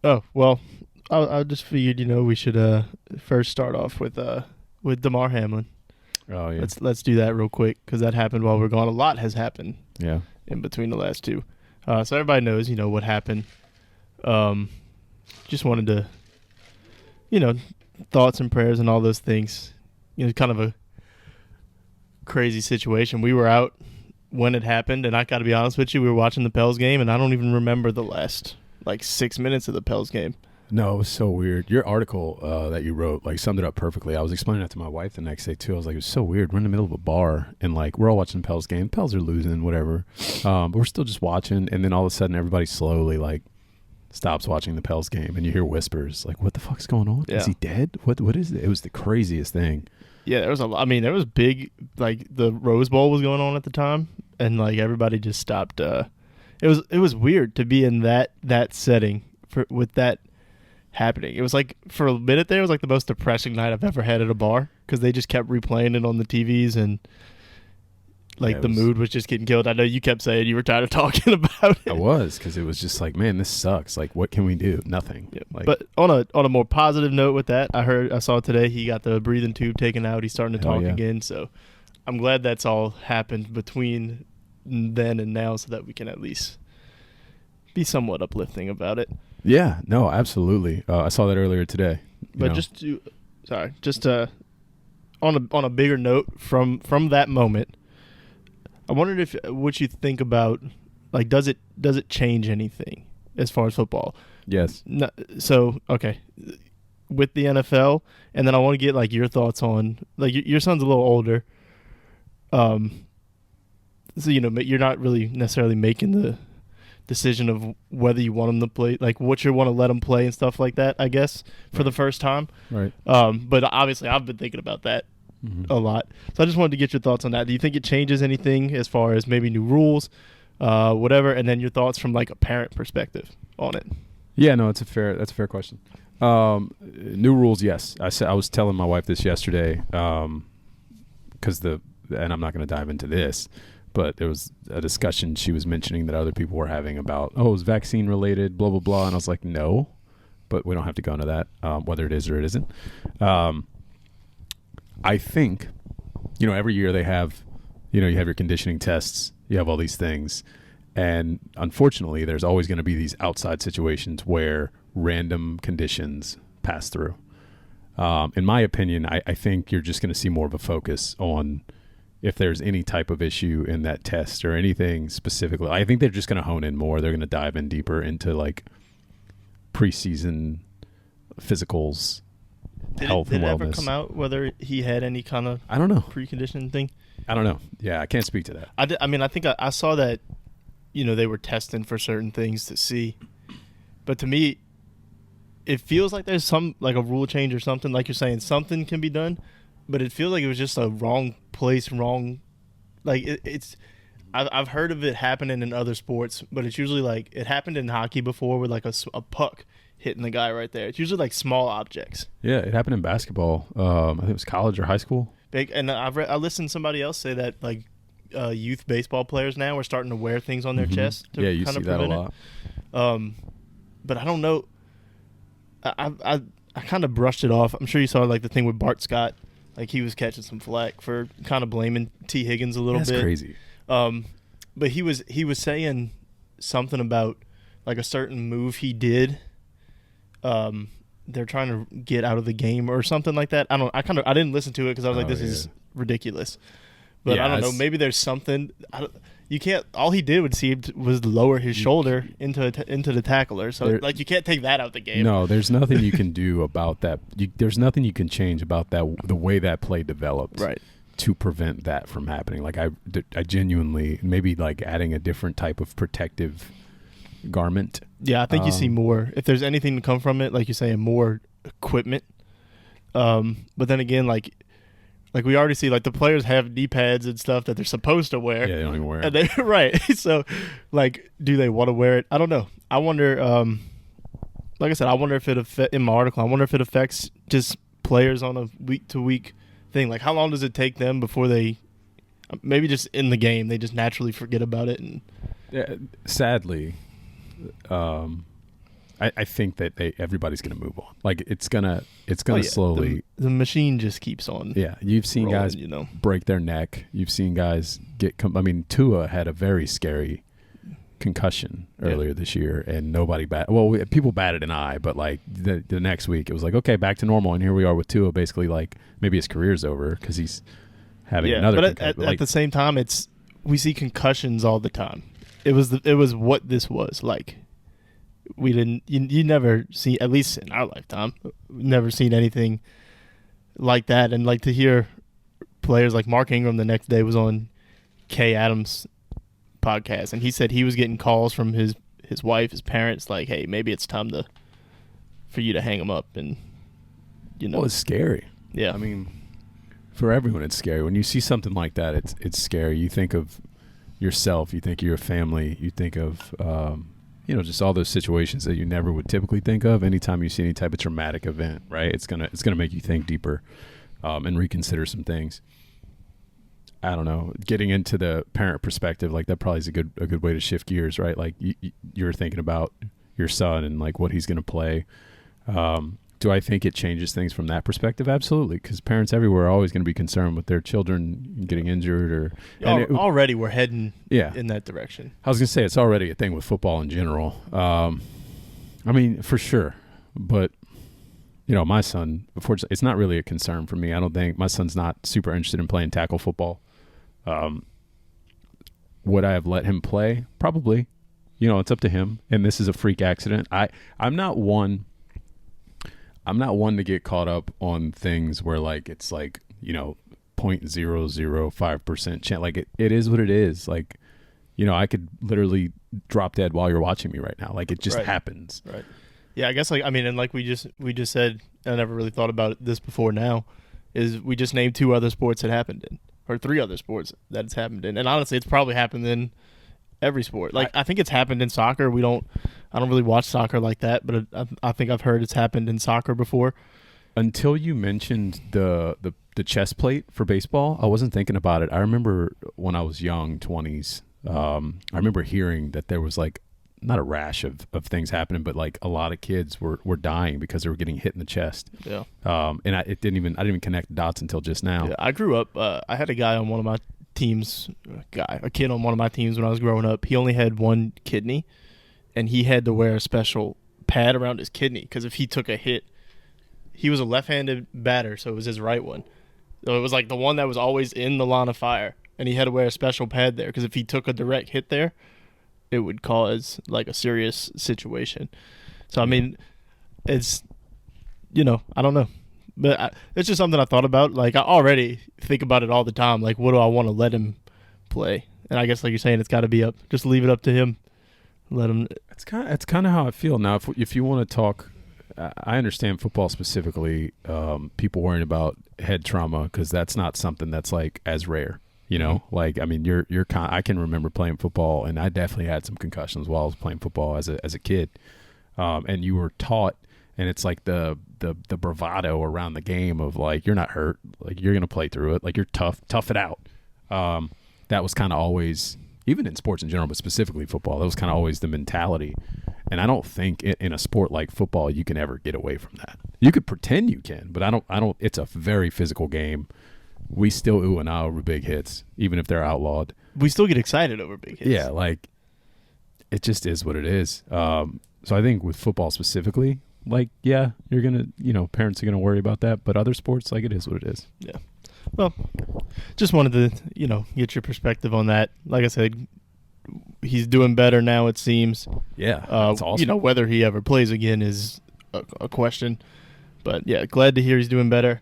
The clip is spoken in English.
Oh well, I just figured we should first start off with Damar Hamlin. Oh yeah, Let's do that real quick because that happened while we're gone. A lot has happened yeah. in between the last two, so everybody knows what happened. Just wanted to thoughts and prayers and all those things. Kind of a crazy situation. We were out when it happened, and I got to be honest with you, we were watching the Pels game, and I don't even remember the last 6 minutes of the Pels game. No, it was so weird. Your article that you wrote summed it up perfectly. I was explaining that to my wife the next day too. I was like, it was so weird. We're in the middle of a bar and we're all watching the Pels game. Pels are losing, whatever. But we're still just watching, and then all of a sudden everybody slowly stops watching the Pels game, and you hear whispers what the fuck's going on? Yeah. Is he dead? What is it? It was the craziest thing. Yeah, there was there was big, the Rose Bowl was going on at the time, and everybody just stopped. It was weird to be in that setting with that happening. It was for a minute there, it was the most depressing night I've ever had at a bar because they just kept replaying it on the TVs, and the mood was just getting killed. I know you kept saying you were tired of talking about it. I was, because it was just man, this sucks. What can we do? Nothing. Yeah. But on a more positive note with that, I saw today he got the breathing tube taken out. He's starting to talk again. So I'm glad that's all happened between then and now, so that we can at least be somewhat uplifting about it. Yeah. No. Absolutely. I saw that earlier today. But on a bigger note from that moment, I wondered what you think about does it change anything as far as football? Yes. No, so okay, with the NFL, and then I want to get your thoughts on your son's a little older, so you're not really necessarily making the decision of whether you want him to play, what you want to let him play and stuff like that, I guess, for the first time. Right. But obviously I've been thinking about that a lot. So I just wanted to get your thoughts on that. Do you think it changes anything as far as maybe new rules, whatever, and then your thoughts from a parent perspective on it? Yeah, no, that's a fair question. New rules, yes. I was telling my wife this yesterday, because and I'm not going to dive into this, but there was a discussion she was mentioning that other people were having about, it was vaccine related, blah, blah, blah. And I was like, no, but we don't have to go into that, whether it is or it isn't. I think, every year they have, you have your conditioning tests, you have all these things. And unfortunately, there's always going to be these outside situations where random conditions pass through. In my opinion, I think you're just going to see more of a focus on if there's any type of issue in that test or anything specifically. I think they're just going to hone in more. They're going to dive in deeper into preseason physicals, health and wellness. Did it ever come out whether he had any kind of I don't know preconditioning thing? I don't know. Yeah, I can't speak to that. I think I saw that they were testing for certain things to see, but to me it feels like there's some a rule change or something, like you're saying something can be done, but it feels like it was just a wrong place, wrong I've heard of it happening in other sports, but it's usually it happened in hockey before with a puck hitting the guy right there. It's usually small objects. Yeah, it happened in basketball. I think it was college or high school. And I listened to somebody else say that youth baseball players now are starting to wear things on their chest to you kind see of that a prevent lot. it. But I don't know. I kind of brushed it off. I'm sure you saw the thing with Bart Scott. He was catching some flack for kind of blaming T. Higgins a little bit. That's crazy. But he was saying something about a certain move he did. They're trying to get out of the game or something like that. I didn't listen to it because I was this is ridiculous. But I don't know. Maybe there's something. You can't. All he did was lower his shoulder into the tackler. So you can't take that out the game. No, there's nothing you can do about that. There's nothing you can change about that. The way that play developed, right, to prevent that from happening. I genuinely maybe adding a different type of protective garment. Yeah, I think you see more if there's anything to come from it. Like you're saying, more equipment. But then again, we already see the players have knee pads and stuff that they're supposed to wear. Yeah, they don't even wear it. And right. So do they want to wear it? I don't know. I wonder. Like I said, I wonder if in my article, I wonder if it affects just players on a week to week thing. How long does it take them before they maybe just in the game they just naturally forget about it? And sadly, I think that everybody's going to move on. Like it's gonna yeah. slowly. The machine just keeps on. Yeah, you've seen rolling, guys break their neck. You've seen guys get. I mean, Tua had a very scary concussion earlier this year, and nobody people batted an eye, but like the next week it was like, okay, back to normal, and here we are with Tua, basically like maybe his career's over because he's having another. But at the same time, we see concussions all the time. It was what this was like. We didn't. You never see, at least in our lifetime, never seen anything like that. And like to hear players like Mark Ingram the next day was on Kay Adams' podcast, and he said he was getting calls from his wife, his parents, like, "Hey, maybe it's time for you to hang him up." And well, it's scary. Yeah, I mean, for everyone, it's scary. When you see something like that, it's scary. You think of yourself, you think of your family, you think of just all those situations that you never would typically think of. Anytime you see any type of traumatic event, right? It's gonna make you think deeper and reconsider some things. I don't know. Getting into the parent perspective, like that probably is a good way to shift gears, right? Like you're thinking about your son and like what he's gonna play. Do I think it changes things from that perspective? Absolutely, because parents everywhere are always going to be concerned with their children getting injured already we're heading in that direction. I was going to say it's already a thing with football in general. I mean, for sure. But, my son, unfortunately, it's not really a concern for me. I don't think my son's not super interested in playing tackle football. Would I have let him play? Probably. It's up to him. And this is a freak accident. I'm not one to get caught up on things where like it's like 0.005% chance. Like it is what it is. Like I could literally drop dead while you're watching me right now. Like it just happens. Right. Yeah, I guess and like we just said, I never really thought about this before now, is we just named 2 other sports it happened in, or 3 other sports that it's happened in, and honestly, it's probably happened in every sport. Like I think it's happened in soccer. I don't really watch soccer like that, but I think I've heard it's happened in soccer before. Until you mentioned the chest plate for baseball, I wasn't thinking about it. I remember when I was young, 20s, I remember hearing that there was like not a rash of things happening, but like a lot of kids were dying because they were getting hit in the chest. Yeah. And I didn't even connect the dots until just now. Yeah, I grew up. I had a guy on one of my teams, a kid on one of my teams when I was growing up. He only had one kidney, and he had to wear a special pad around his kidney because if he took a hit, he was a left-handed batter, so it was his right one. So it was like the one that was always in the line of fire, and he had to wear a special pad there because if he took a direct hit there, it would cause like a serious situation. So I mean, it's I don't know. But it's just something I thought about. Like, I already think about it all the time. Like, what do I want to let him play? And I guess, like you're saying, it's got to be up. Just leave it up to him. Let him. It's kind of how I feel now. If you want to talk, I understand football specifically. People worrying about head trauma because that's not something that's like as rare. Like I mean, I can remember playing football, and I definitely had some concussions while I was playing football as a kid. And you were taught. And it's like the bravado around the game of like, you're not hurt, like you're gonna play through it, like you're tough it out. That was kind of always, even in sports in general, but specifically football, that was kind of always the mentality. And I don't think in a sport like football you can ever get away from that. You could pretend you can, but I don't. It's a very physical game. We still ooh and ah over big hits, even if they're outlawed. We still get excited over big hits. Yeah, like it just is what it is. So I think with football specifically. Like, yeah, you're going to, parents are going to worry about that. But other sports, like, it is what it is. Yeah. Well, just wanted to, get your perspective on that. Like I said, he's doing better now, it seems. Yeah, that's awesome. Whether he ever plays again is a question. But, yeah, glad to hear he's doing better.